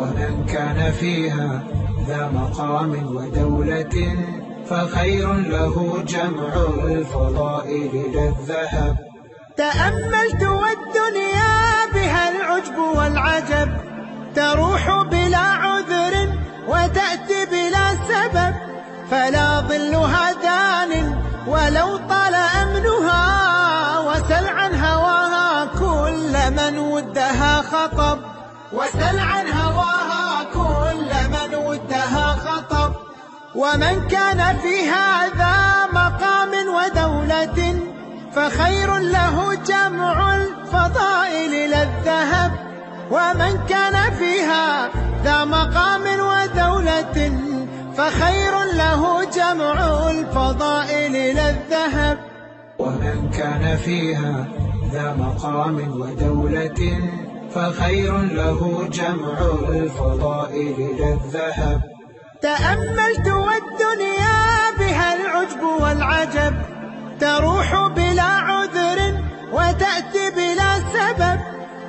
ومن كان فيها ذا مقام ودولة فخير له جمع الفضائل لا الذهب. تأملت والدنيا بها العجب والعجب، تروح بلا عذر وتأتي بلا سبب، فلا ظلها دان ولو طال أمنها، وسل عن هواها كل من ودها خطب، وسل عن هواها كل من ودها خطب. ومن كان في هذا مقام ودولة فخير له جمع الفضائل لا الذهب. ومن كان فيها ذا مقام ودولة فخير له جمع الفضائل لا الذهب. ومن كان فيها ذا مقام ودولة فخير له جمع الفضائل لا الذهب. تأملت والدنيا بها العجب والعجب، تروح بلا عذر وتأتي بلا سبب،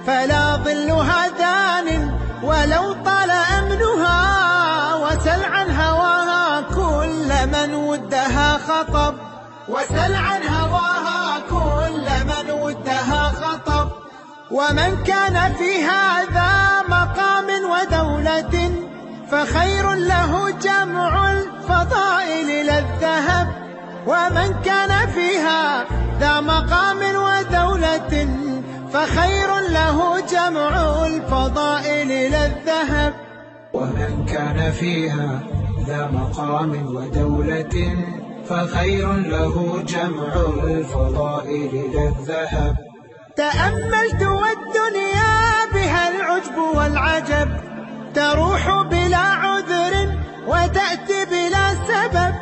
فلا ظلها دان ولو طال أمنها، وسل عن هواها كل من ودها خطب، وسل عن هواها كل من ودها خطب. ومن كان في هذا مقام ودولة فخير له جمع الفضائل لا الذهب. ومن كان فيها ذا مقام ودولة فخير له جمع الفضائل لا الذهب. ومن كان فيها ذا مقام ودولة فخير له جمع الفضائل لا الذهب. تأملت والدنيا بها العجب والعجب، تروح بلا عذر وتأتي بلا سبب،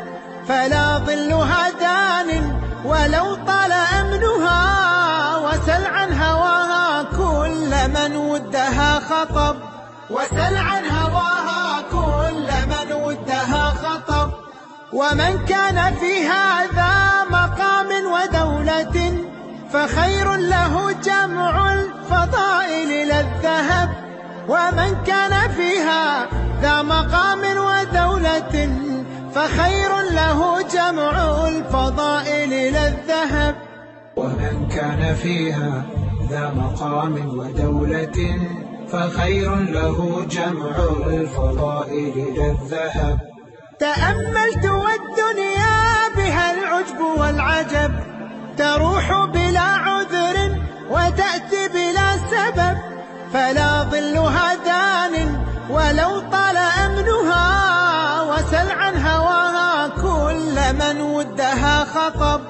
فلا ظلها دان ولو طال أمنها، وسل عن هواها كل من ودها خطب، وسل عن هواها كل من ودها خطب. ومن كان في هذا مقام ودولة فخير له جمع الفضائل لا الذهب. ومن كان فيها ذا مقام ودولة فخير له جمع الفضائل لا الذهب. ومن كان فيها ذا مقام ودولة فخير له جمع الفضائل لا الذهب. تأملت والدنيا بها العجب والعجب، تروح بلا عذر وتأتي بلا سبب، فلا ظلها دان ولو طال أمنها، وسل عن هواها كل من ودها خطب،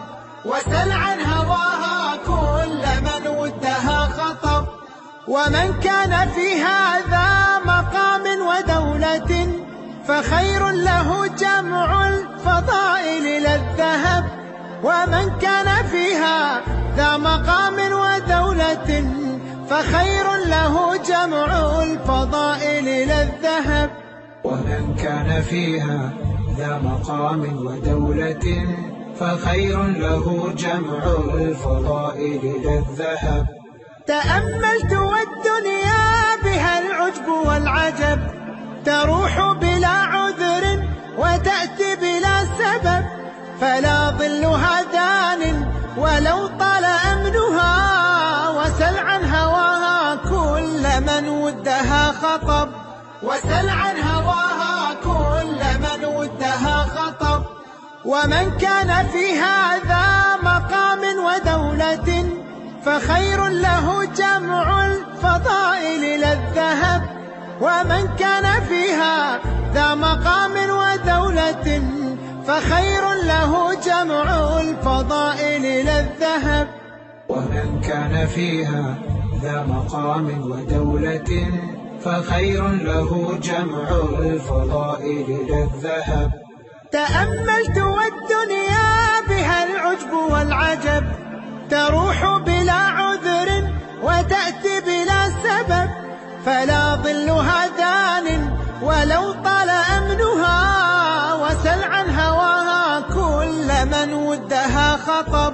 وسل عن هواها كل من ودها خطب. ومن كان في هذا مقام ودولة فخير له جمع الفضائل لا الذهب. ومن كان فيها ذا مقام ودولة فخير له جمع الفضائل لا الذهب. ومن كان فيها ذا مقام ودولة فخير له جمع الفضائل لا الذهب. تأملت والدنيا بها العجب والعجب، تروح بلا عذر وتأتي بلا سبب، فلا ظلها دان ولو طال أمنها، وسل عن هواها كل من ودها خطب، وسل عن هواها كل من ودها خطب. ومن كان في هذا مقام ودولة فخير له جمع الفضائل لا الذهب. ومن كان فيها ذا مقام ودولة فخير له جمع الفضائل لا الذهب. ومن كان فيها ذا مقام ودولة فخير له جمع الفضائل لا الذهب. تأملت والدنيا بها العجب والعجب، تروح بلا عذر وتأتي بلا سبب، فلا ظلها دان ولو طال أمنها، وسل عن هواها كل من ودها خطب،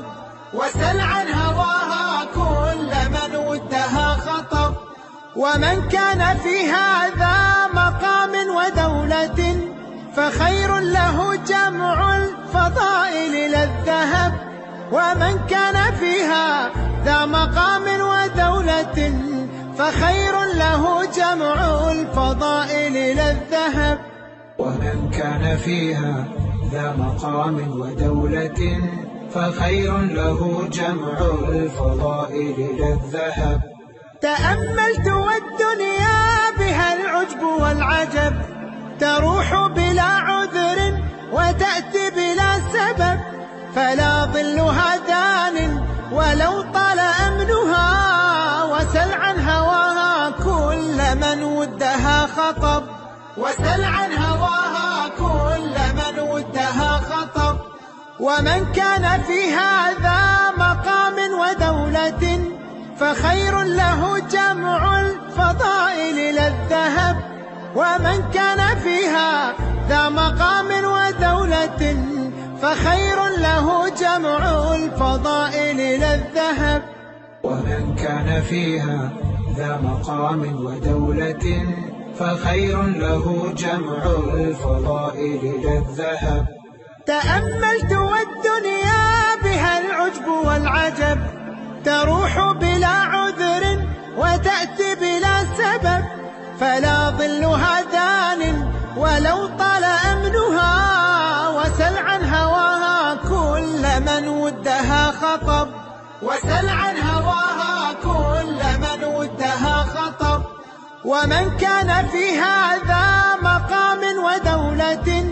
وسل عن هواها كل من ودها خطب. ومن كان في هذا فخير له جمع الفضائل لا الذهب. ومن كان فيها ذا مقام ودولة فخير له جمع الفضائل لا الذهب. ومن كان فيها ذا مقام ودولة فخير له جمع الفضائل لا الذهب. تأملت والدنيا بها العجب والعجب، تروح بلا عذر وتأتي بلا سبب، فلا ظلها دان ولو طال أمنها، وسل عن هواها كل من ودها خطب، وسل عن هواها كل من ودها خطب. ومن كان في هذا مقام ودولة فخير له جمع الفضائل لا الذهب. ومن كان فيها ذا مقام ودولة فخير له جمع الفضائل لا الذهب. ومن كان فيها ذا مقام ودولة فخير له جمع الفضائل لا الذهب. تأملت والدنيا بها العجب والعجب، تروح بلا عذر وتأتي بلا سبب، فلا ظلها دان ولو طال أمنها، وسل عن هواها كل من ودها خطب، وسل عن هواها كل من ودها خطب. ومن كان في هذا مقام ودولة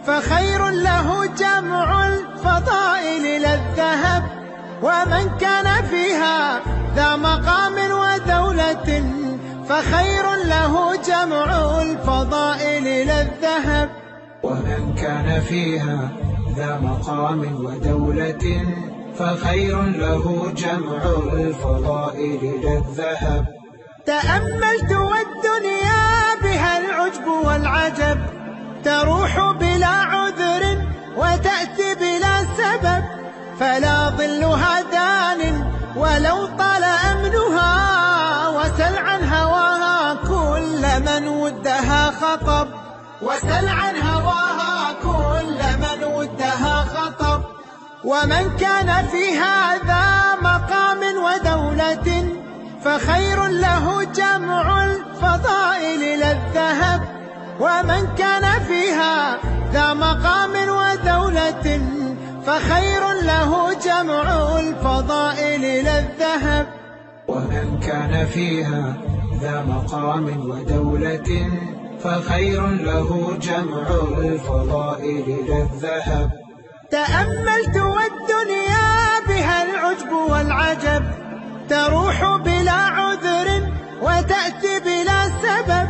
فخير له جمع الفضائل لا الذهب. ومن كان فيها ذا مقام ودولة فخير له جمع الفضائل لا الذهب. ومن كان فيها ذا مقام ودولة فخير له جمع الفضائل لا الذهب. تأملت والدنيا بها العجب والعجب، تروح بلا عذر وتأتي بلا سبب، فلا ظلها دان ولو طال أمنها، وسل عن هواها كل من ودها خطب، وسل عن هواها كل من ودها خطب. ومن كان في هذا مقام ودولة فخير له جمع الفضائل لا الذهب. ومن كان فيها ذا مقام ودولة فخير له جمع الفضائل لا الذهب. ومن كان فيها ذا مقام ودولة فخير له جمع الفضائل لا الذهب. تأملت والدنيا بها العجب والعجب، تروح بلا عذر وتأتي بلا سبب،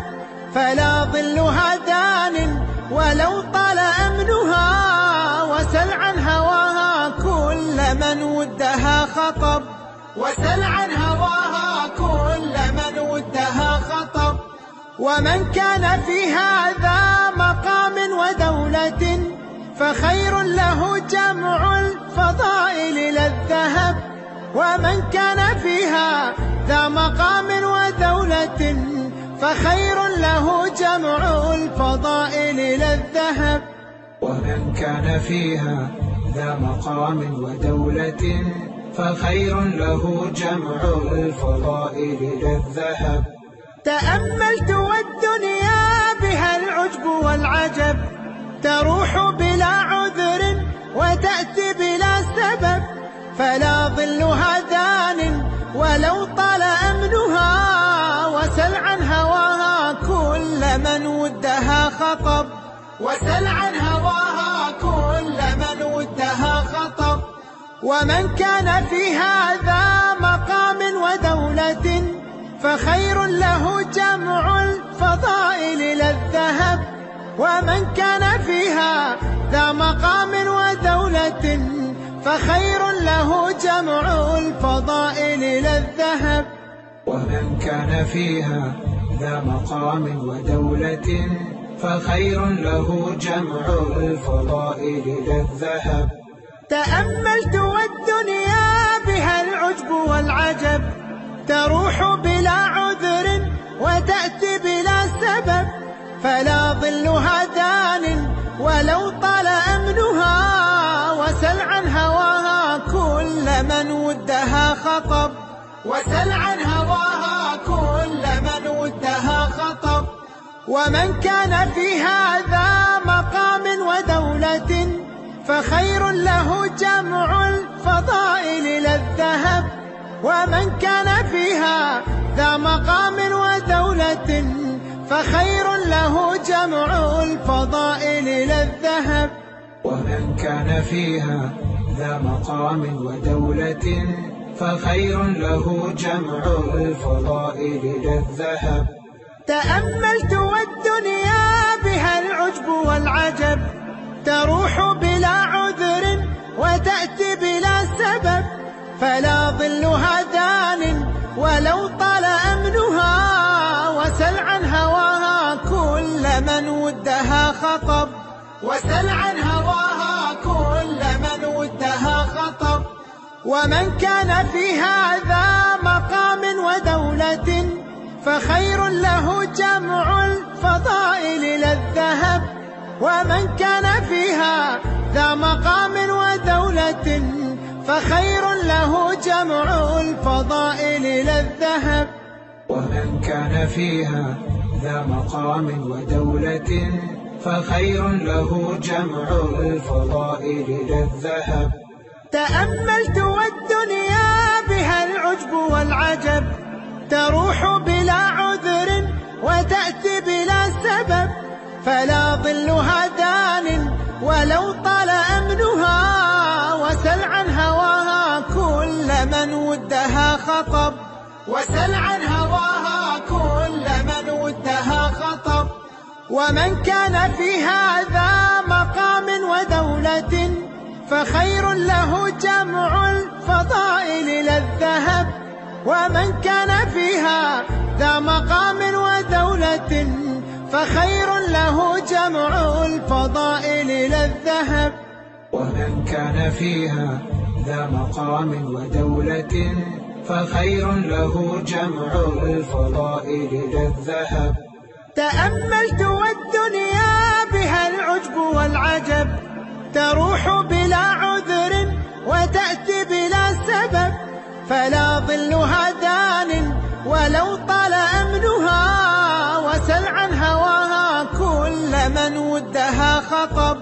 فلا ظلها دان ولو طال أمنها، وسل عن هواها كل من ودها خطب، وسل عن هواها كل من ودها خطب. ومن كان في هذا مقام ودولة فخير له جمع الفضائل لا الذهب. ومن كان فيها ذا مقام ودولة فخير له جمع الفضائل لا الذهب. ومن كان فيها ذا مقام ودولة فخير له جمع الفضائل لا الذهب. تأملت والدنيا بها العجب والعجب، تروح بلا عذر وتأتي بلا سبب، فلا ظلها دان ولو طال أمنها، وسل عن هواها كل من ودها خطب، وسل عن هواها كل من ودها خطب. ومن كان في هذا مقام ودولة فخير له جمع الفضائل لا الذهب. ومن كان فيها ذا مقام ودولة فخير له جمع الفضائل لا الذهب. ومن كان فيها ذا مقام ودولة فخير له جمع الفضائل لا الذهب. تأملت والدنيا بها العجب والعجب، تروح بلا عذر وتأتي بلا سبب، فلا ظلها دان ولو طال أمنها، وسل عن هواها كل من ودها خطب، وسل عن هواها كل من ودها خطب. ومن كان في هذا مقام ودولة فخير له جمع الفضائل للذهب. ومن كان فيها ذا مقام ودولة فخير له جمع الفضائل للذهب. ومن كان فيها ذا مقام ودولة فخير له جمع الفضائل للذهب. تأملت والدنيا بها العجب والعجب، تروح بلا عذر وتأتي بلا سبب. فلا ظلها دان ولو طال أمنها، وسل عن هواها كل من ودها خطب، وسل عن هواها كل من ودها خطب. ومن كان في هذا مقام ودولة فخير له جمع الفضائل للذهب. ومن كان فيها ذا مقام ودولة فخير له جمع الفضائل للذهب. ومن كان فيها ذا مقام ودولة فخير له جمع الفضائل للذهب. تأملت والدنيا بها العجب والعجب، تروح بلا عذر وتأتي بلا سبب. فلا ظلها دان ولو طال أمنها، وسل عن هواها كل من ودها خطب، وسل عن هواها كل من ودها خطب. ومن كان في هذا مقام ودولة فخير له جمع الفضائل للذهب. ومن كان فيها ذا مقام ودولة فخير له جمع الفضائل للذهب. ومن كان فيها ذا مقام ودولة فخير له جمع الفضائل للذهب. تأملت والدنيا بها العجب والعجب، تروح بلا عذر وتأتي بلا سبب. فلا ظلها دان ولو طال أمنها، وسل عن هواها كل من ودها خطب،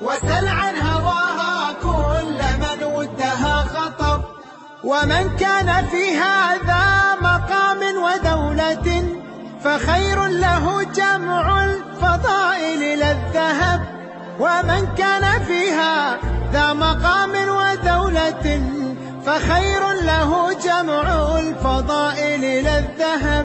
وسل عن هواها كل من ودها خطب. ومن كان في هذا مقام ودولة فخير له جمع الفضائل للذهب. ومن كان فيها ذا مقام ودولة فخير له جمع الفضائل للذهب.